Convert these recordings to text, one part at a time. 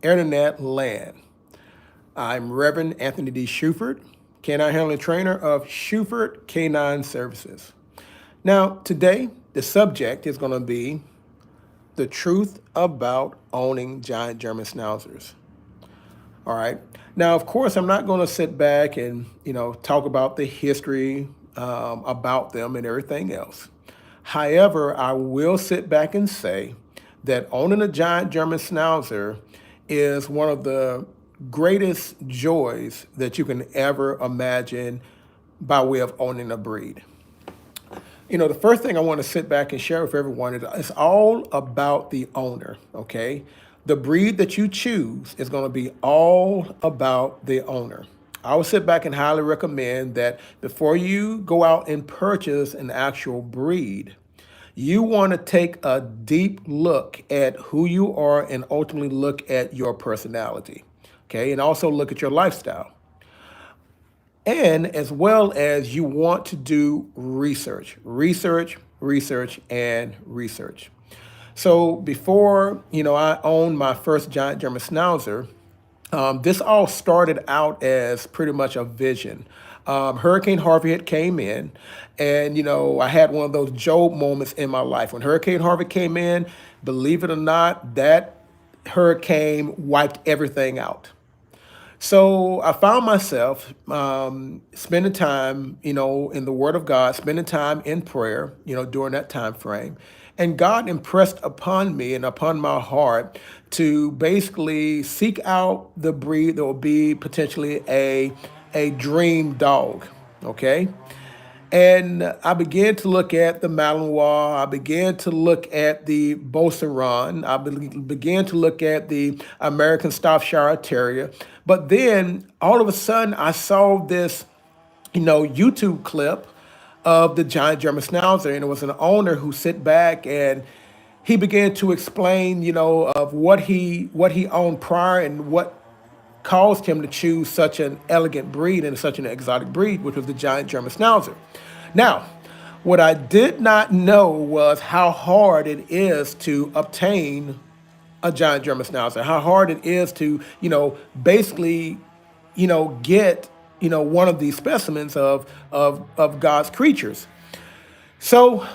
internet land. I'm Reverend Anthony D. Shuford, Canine Handling Trainer of Shuford Canine Services. Now, today, the subject is going to be the truth about owning giant German Schnauzers. All right. Now, of course, I'm not going to sit back and talk about the history about them and everything else. However, I will sit back and say that owning a giant German Schnauzer is one of the greatest joys that you can ever imagine by way of owning a breed. The first thing I want to sit back and share with everyone is it's all about the owner, okay? The breed that you choose is going to be all about the owner. I would sit back and highly recommend that before you go out and purchase an actual breed, you want to take a deep look at who you are and ultimately look at your personality, okay? And also look at your lifestyle. And as well as you want to do research, and research. So before, I owned my first giant German Schnauzer, this all started out as pretty much a vision. Hurricane Harvey had came in, and I had one of those Job moments in my life. When Hurricane Harvey came in, believe it or not, that hurricane wiped everything out. So I found myself spending time, in the Word of God, spending time in prayer, during that time frame. And God impressed upon me and upon my heart to basically seek out the breed that will be potentially a dream dog, okay? And I began to look at the Malinois. I began to look at the Beauceron. I began to look at the American Staffordshire Terrier. But then all of a sudden I saw this, YouTube clip of the giant German Schnauzer, and it was an owner who sit back and he began to explain, of what he owned prior and what caused him to choose such an elegant breed and such an exotic breed, which was the giant German Schnauzer. Now, what I did not know was how hard it is to obtain a giant German Schnauzer, how hard it is to, basically, get, one of these specimens of God's creatures. So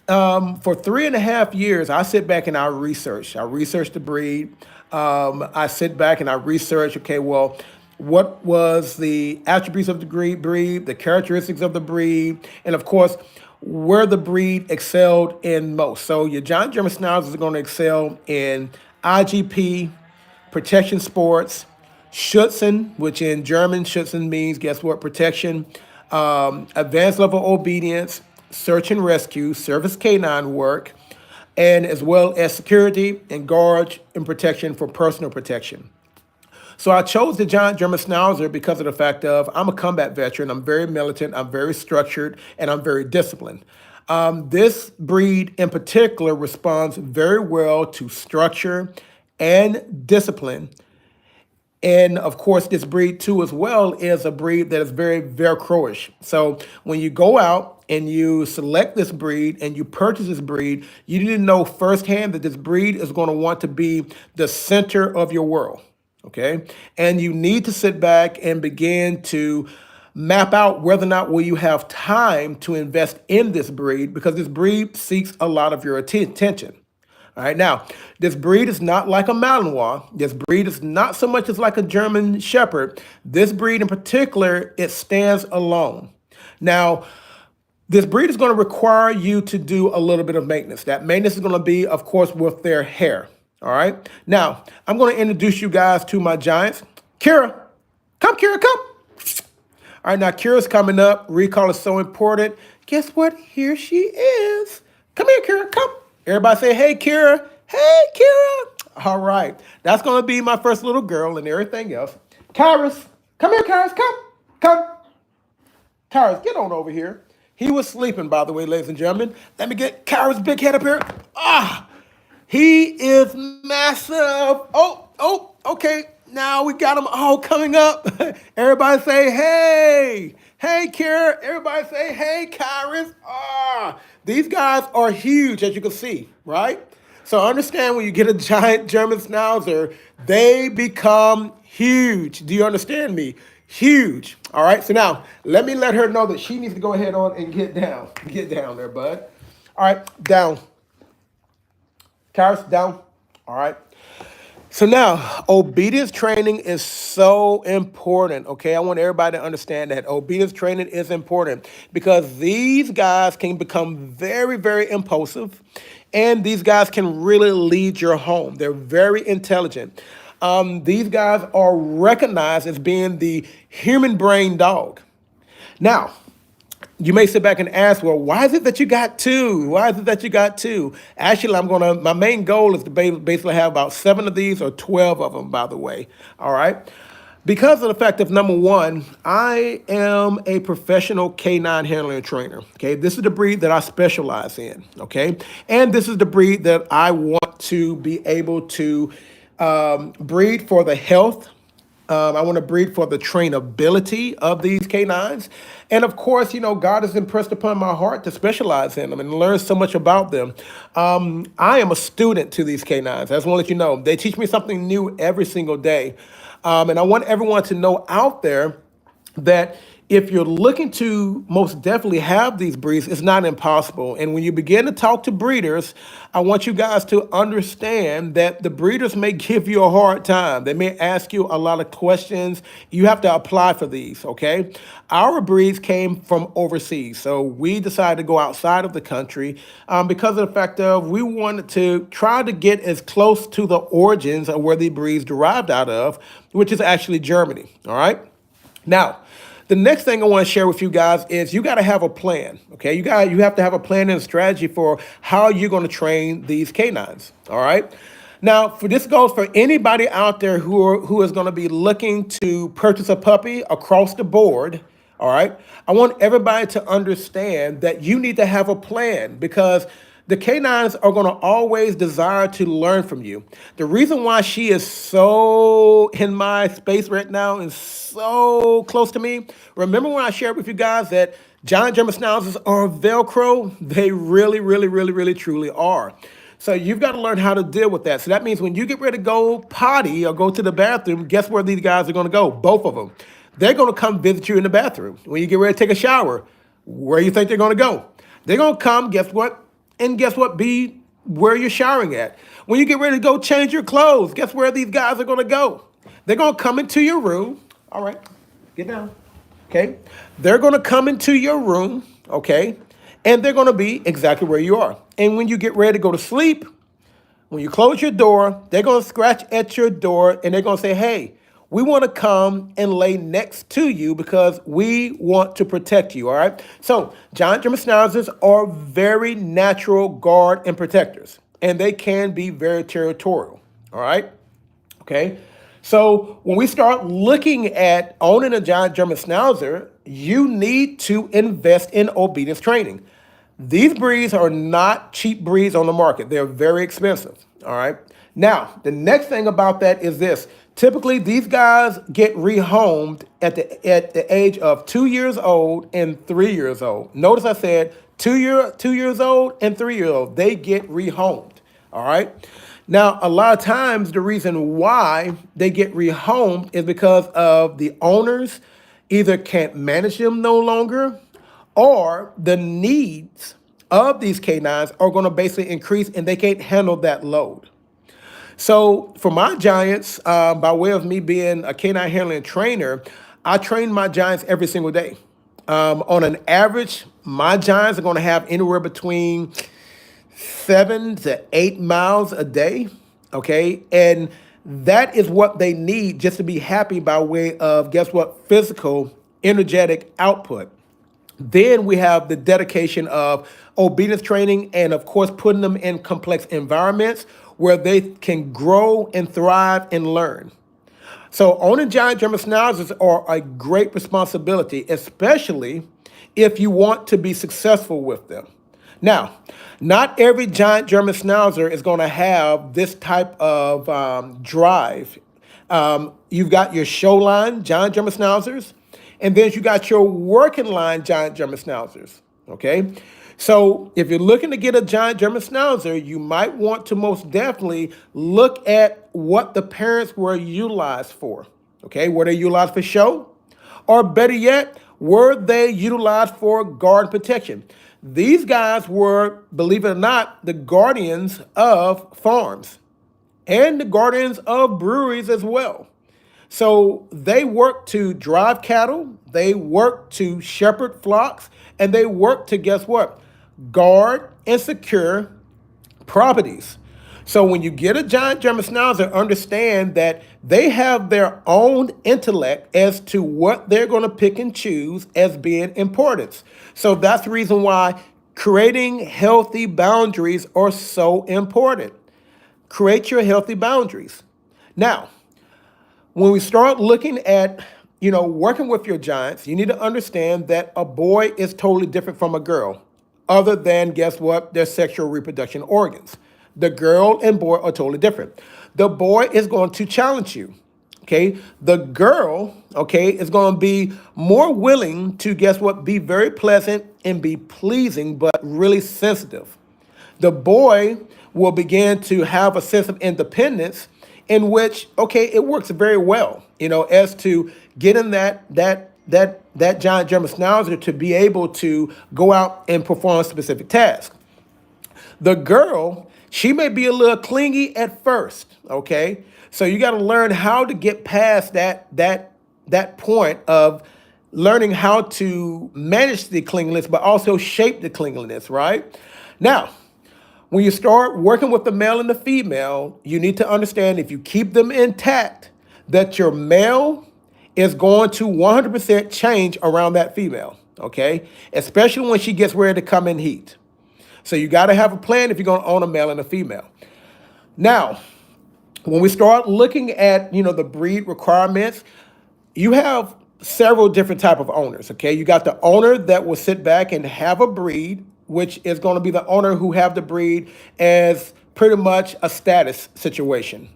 for 3.5 years, I sit back and I research. I research the breed. I sit back and I research, okay, well, what was the attributes of the breed, the characteristics of the breed, and of course, where the breed excelled in most. So your giant German Schnauzers are going to excel in IGP, protection sports, Schutzen, which in German, Schutzen means, guess what, protection, advanced level obedience, search and rescue, service canine work, and as well as security and guard and protection for personal protection. So I chose the giant German Schnauzer because of the fact of I'm a combat veteran, I'm very militant, I'm very structured, and I'm very disciplined. This breed in particular responds very well to structure and discipline. And of course, this breed too as well is a breed that is very Velcro-ish. So when you go out and you select this breed and you purchase this breed, you need to know firsthand that this breed is going to want to be the center of your world, okay? And you need to sit back and begin to map out whether or not will you have time to invest in this breed, because this breed seeks a lot of your attention. All right, now, this breed is not like a Malinois. This breed is not so much as like a German Shepherd. This breed in particular, it stands alone. Now, this breed is going to require you to do a little bit of maintenance. That maintenance is going to be, of course, with their hair. All right, now, I'm going to introduce you guys to my giants. Kira, come, Kira, come. All right, now, Kira's coming up. Recall is so important. Guess what? Here she is. Come here, Kira, come. Everybody say, hey, Kira. Hey, Kira. All right. That's going to be my first little girl and everything else. Kyrus. Come here, Kyrus. Come. Kyrus, get on over here. He was sleeping, by the way, ladies and gentlemen. Let me get Kyrus' big head up here. He is massive. Oh, okay. Now we got them all coming up. Everybody say, hey. Hey, Kira. Everybody say, hey, Kyrus. These guys are huge, as you can see, right? So understand when you get a giant German Schnauzer, they become huge. Do you understand me? Huge. All right. So now let her know that she needs to go ahead on and get down. Get down there, bud. All right. Down. Karis, down. All right. So now, obedience training is so important, okay? I want everybody to understand that obedience training is important because these guys can become very, very impulsive, and these guys can really lead your home. They're very intelligent. These guys are recognized as being the human brain dog. Now, you may sit back and ask, well, why is it that you got two? Why is it that you got two? Actually, my main goal is to basically have about 7 of these or 12 of them, by the way. All right. Because of the fact of number one, I am a professional canine handler trainer. Okay. This is the breed that I specialize in. Okay. And this is the breed that I want to be able to breed for the health. I want to breed for the trainability of these canines. And of course, God has impressed upon my heart to specialize in them and learn so much about them. I am a student to these canines. I just want to let you know, they teach me something new every single day. And I want everyone to know out there that if you're looking to most definitely have these breeds, it's not impossible. And when you begin to talk to breeders, I want you guys to understand that the breeders may give you a hard time. They may ask you a lot of questions. You have to apply for these, okay? Our breeds came from overseas. So we decided to go outside of the country because of the fact of we wanted to try to get as close to the origins of where the breeds derived out of, which is actually Germany, all right? Now, the next thing I want to share with you guys is you got to have a plan, okay? You have to have a plan and a strategy for how you're going to train these canines, all right? Now, for this goes for anybody out there who is going to be looking to purchase a puppy across the board, all right? I want everybody to understand that you need to have a plan because the canines are going to always desire to learn from you. The reason why she is so in my space right now and so close to me, remember when I shared with you guys that giant German Schnauzers are Velcro? They really, really, really, really, truly are. So you've got to learn how to deal with that. So that means when you get ready to go potty or go to the bathroom, guess where these guys are going to go? Both of them. They're going to come visit you in the bathroom. When you get ready to take a shower, where do you think they're going to go? They're going to come, guess what? And guess what? Be where you're showering at. When you get ready to go change your clothes, guess where these guys are going to go? They're going to come into your room. All right, get down. Okay. They're going to come into your room. Okay. And they're going to be exactly where you are. And when you get ready to go to sleep, when you close your door, they're going to scratch at your door and they're going to say, hey, we want to come and lay next to you because we want to protect you, all right? So giant German Schnauzers are very natural guard and protectors, and they can be very territorial, all right? Okay? So when we start looking at owning a giant German Schnauzer, you need to invest in obedience training. These breeds are not cheap breeds on the market. They're very expensive, all right? Now, the next thing about that is this. Typically, these guys get rehomed at the age of 2 years old and 3 years old. Notice I said 2 years old and 3 years old. They get rehomed, all right? Now, a lot of times, the reason why they get rehomed is because of the owners either can't manage them no longer or the needs of these canines are going to basically increase and they can't handle that load. So for my giants, by way of me being a canine handling trainer, I train my giants every single day. On an average, my giants are going to have anywhere between 7 to 8 miles a day, okay? And that is what they need just to be happy by way of, guess what, physical, energetic output. Then we have the dedication of obedience training and, of course, putting them in complex environments where they can grow and thrive and learn. So owning giant German Schnauzers are a great responsibility, especially if you want to be successful with them. Now, not every giant German Schnauzer is going to have this type of drive. You've got your show line giant German Schnauzers, and then you got your working line giant German Schnauzers. Okay. So if you're looking to get a giant German Schnauzer, you might want to most definitely look at what the parents were utilized for. Okay. Were they utilized for show? Or better yet, were they utilized for guard protection? These guys were, believe it or not, the guardians of farms and the guardians of breweries as well. So they work to drive cattle, they work to shepherd flocks, and they work to, guess what? Guard and secure properties. So when you get a giant German Schnauzer, understand that they have their own intellect as to what they're going to pick and choose as being importance. So that's the reason why creating healthy boundaries are so important. Create your healthy boundaries. Now, when we start looking at, working with your giants, you need to understand that a boy is totally different from a girl, other than, guess what, their sexual reproduction organs. The girl and boy are totally different. The boy is going to challenge you. Okay. The girl, okay, is going to be more willing to, guess what, be very pleasant and be pleasing, but really sensitive. The boy will begin to have a sense of independence in which, okay, it works very well, as to getting that giant German Schnauzer to be able to go out and perform specific tasks. The girl, she may be a little clingy at first, okay? So you got to learn how to get past that point of learning how to manage the clinginess, but also shape the clinginess, right? Now, when you start working with the male and the female, you need to understand, if you keep them intact, that your male is going to 100% change around that female, okay? Especially when she gets ready to come in heat. So you got to have a plan if you're going to own a male and a female. Now, when we start looking at, the breed requirements, you have several different type of owners, okay? You got the owner that will sit back and have a breed, which is going to be the owner who have the breed as pretty much a status situation,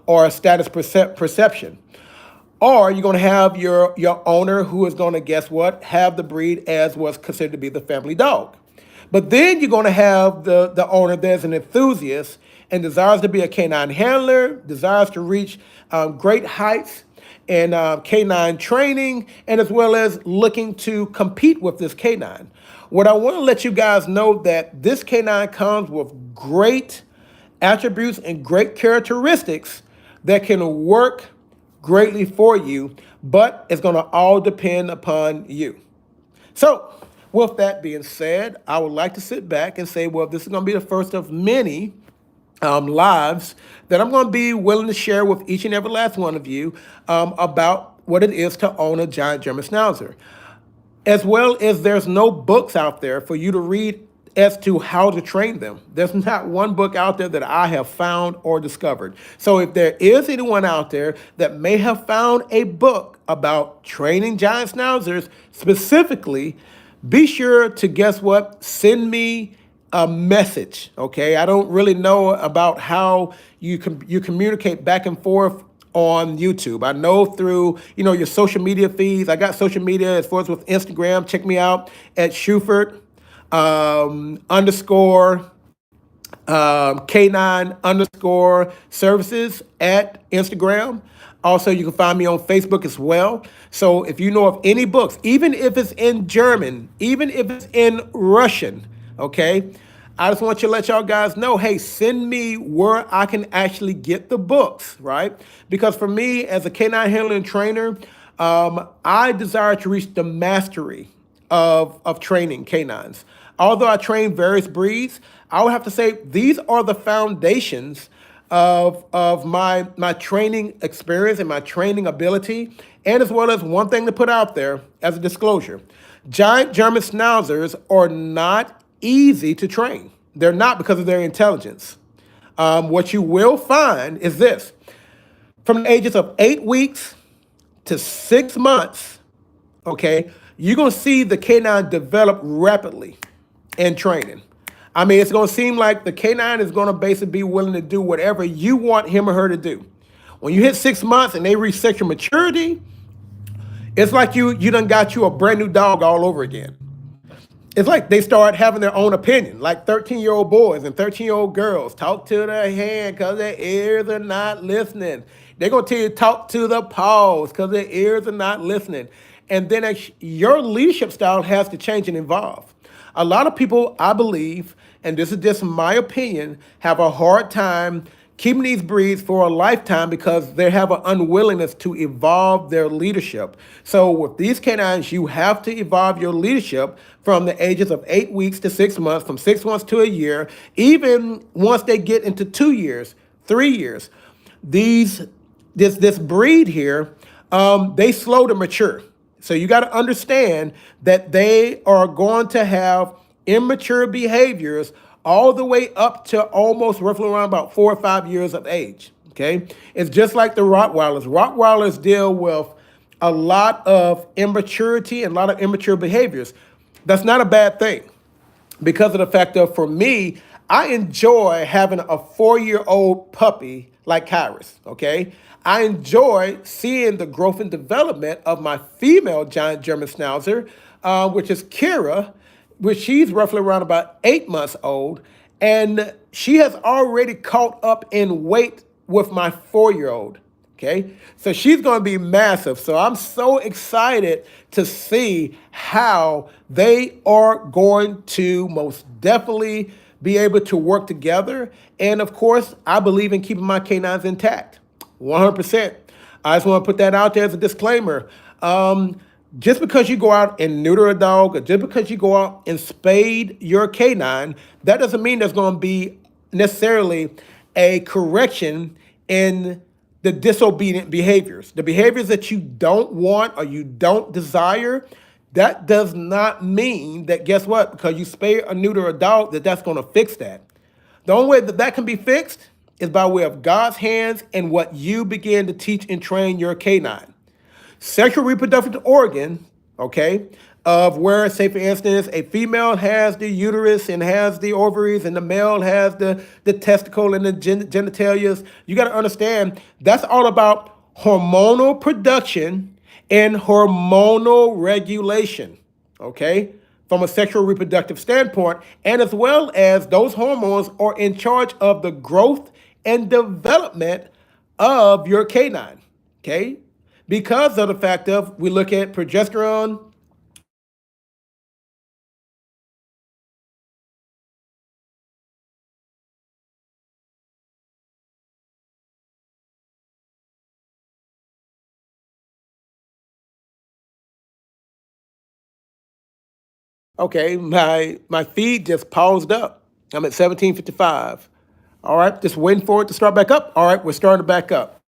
or a status perception. Or you're going to have your owner who is going to, guess what, have the breed as what's considered to be the family dog. But then you're going to have the owner that's an enthusiast and desires to be a canine handler, desires to reach great heights and canine training, and as well as looking to compete with this canine. What I want to let you guys know, that this canine comes with great attributes and great characteristics that can work greatly for you, but it's going to all depend upon you. So, with that being said, I would like to sit back and say, well, this is going to be the first of many lives that I'm going to be willing to share with each and every last one of you about what it is to own a giant German Schnauzer. As well as there's no books out there for you to read as to how to train them. There's not one book out there that I have found or discovered. So if there is anyone out there that may have found a book about training giant Schnauzers specifically, be sure to, guess what, send me a message, okay? I don't really know about how you communicate back and forth on YouTube. I know through, your social media feeds. I got social media as far as with Instagram. Check me out at Shuford underscore K9 underscore services at Instagram. Also, you can find me on Facebook as well. So if you know of any books, even if it's in German, even if it's in Russian, okay, I just want you to let y'all guys know, hey, send me where I can actually get the books, right? Because for me, as a canine handler and trainer, I desire to reach the mastery of training canines. Although I train various breeds, I would have to say these are the foundations of my training experience and my training ability, and as well as one thing to put out there as a disclosure. Giant German Schnauzers are not easy to train. They're not, because of their intelligence. What you will find is this. From the ages of 8 weeks to 6 months, okay, you're going to see the canine develop rapidly in training. I mean, it's going to seem like the canine is going to basically be willing to do whatever you want him or her to do. When you hit 6 months and they reach sexual maturity, it's like you done got you a brand new dog all over again. it's like they start having their own opinion, like 13-year-old boys and 13-year-old girls talk to their hand because their ears are not listening. They're going to tell you talk to the paws because their ears are not listening. And then your leadership style has to change and evolve. A lot of people, I believe, and this is just my opinion, have a hard time keeping these breeds for a lifetime because they have an unwillingness to evolve their leadership. So with these canines, you have to evolve your leadership from the ages of 8 weeks to 6 months, from 6 months to a year, even once they get into 2 years, 3 years. These this breed here, they slow to mature. So you got to understand that they are going to have immature behaviors all the way up to almost roughly around about 4 or 5 years of age. Okay, it's just like the Rottweilers. Rottweilers deal with a lot of immaturity and a lot of immature behaviors. That's not a bad thing because of the fact of, for me, I enjoy having a 4-year-old puppy like Kyrus, okay? I enjoy seeing the growth and development of my female giant German Schnauzer, which is Kira, which she's roughly around about 8 months old, and she has already caught up in weight with my 4-year-old. Okay, so she's going to be massive. So I'm so excited to see how they are going to most definitely be able to work together. And of course, I believe in keeping my canines intact, 100%. I just want to put that out there as a disclaimer. Just because you go out and neuter a dog, or just because you go out and spade your canine, that doesn't mean there's going to be necessarily a correction in the disobedient behaviors, the behaviors that you don't want or you don't desire. That does not mean that, guess what, because you spay or neuter a dog, that that's going to fix that. The only way that that can be fixed is by way of God's hands and what you begin to teach and train your canine. Sexual reproductive organ, okay, of where, say for instance, a female has the uterus and has the ovaries, and the male has the testicle and the genitalias. You got to understand that's all about hormonal production and hormonal regulation, okay, from a sexual reproductive standpoint, and as well as those hormones are in charge of the growth and development of your canine, okay? Because of the fact of, we look at progesterone. Okay, my feed just paused up. I'm at 17:55. All right, just waiting for it to start back up. All right, we're starting to back up.